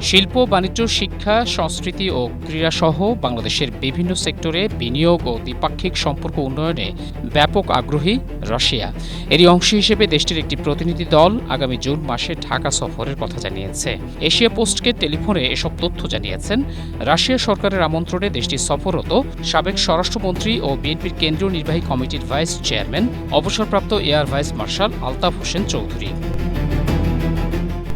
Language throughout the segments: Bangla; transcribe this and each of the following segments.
শিল্প, বাণিজ্য, শিক্ষা, সংস্কৃতি ও ক্রীড়াসহ বাংলাদেশের বিভিন্ন সেক্টরে বিনিয়োগ ও দ্বিপাক্ষিক সম্পর্ক উন্নয়নে ব্যাপক আগ্রহী রাশিয়া। এরই অংশ হিসেবে দেশটির একটি প্রতিনিধি দল আগামী জুন মাসে ঢাকা সফরের কথা জানিয়েছে। এশিয়া পোস্টকে টেলিফোনে এসব তথ্য জানিয়েছেন রাশিয়া সরকারের আমন্ত্রণে দেশটি সফররত সাবেক স্বরাষ্ট্রমন্ত্রী ও বিএনপির কেন্দ্রীয় নির্বাহী কমিটির ভাইস চেয়ারম্যান অবসরপ্রাপ্ত air vice marshal Altaf Hossain Chowdhury.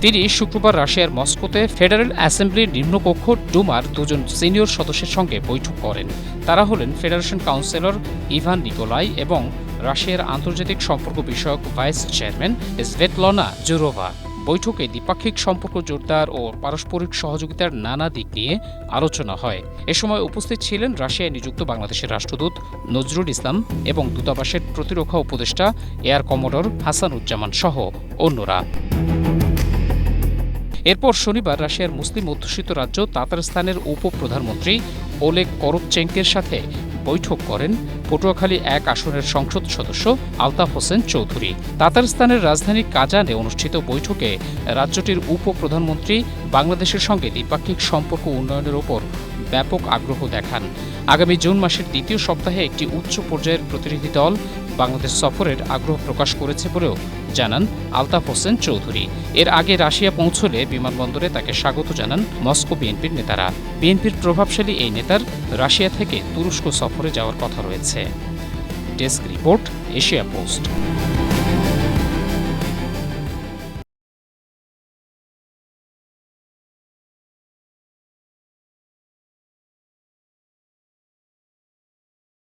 তিনি শুক্রবার রাশিয়ার মস্কোতে ফেডারেল অ্যাসেম্বলির নিম্নকক্ষ ডুমার দুজন সিনিয়র সদস্যের সঙ্গে বৈঠক করেন। তারা হলেন ফেডারেশন কাউন্সিলর ইভান নিকোলাই এবং রাশিয়ার আন্তর্জাতিক সম্পর্ক বিষয়ক ভাইস চেয়ারম্যান স্ভেটলনা জুরোভা। বৈঠকে দ্বিপাক্ষিক সম্পর্ক জোরদার ও পারস্পরিক সহযোগিতার নানা দিক নিয়ে আলোচনা হয়। এ সময় উপস্থিত ছিলেন রাশিয়ায় নিযুক্ত বাংলাদেশের রাষ্ট্রদূত নজরুল ইসলাম এবং দূতাবাসের প্রতিরক্ষা উপদেষ্টা এয়ার কমোডর হাসানুজ্জামান সহ অন্যরা। এরপর শনিবার রাশিয়ার মুসলিম অধ্যুষিত রাজ্য তাতারস্তানের উপপ্রধানমন্ত্রী ওলেগ করোভচেঙ্কের সাথে বৈঠক করেন পটুয়াখালী ১ আসনের সংসদ সদস্য আলতাফ হোসেন চৌধুরী। তাতারস্তানের রাজধানী কাজানে অনুষ্ঠিত বৈঠকে রাজ্যটির উপপ্রধানমন্ত্রী বাংলাদেশের সঙ্গে দ্বিপাক্ষিক সম্পর্ক উন্নয়নের ওপর ব্যাপক আগ্রহ দেখান। আগামী জুন মাসের দ্বিতীয় সপ্তাহে একটি উচ্চ পর্যায়ের প্রতিনিধি দল বাংলাদেশ সফরের আগ্রহ প্রকাশ করেছে বলেও জানান আলতাফ হোসেন চৌধুরী। এর আগে রাশিয়া পৌঁছলে বিমানবন্দরে তাকে স্বাগত জানান মস্কো বিএনপির নেতারা। বিএনপির প্রভাবশালী এই নেতার রাশিয়া থেকে তুরস্ক সফরে যাওয়ার কথা রয়েছে। Desk report, Asia post.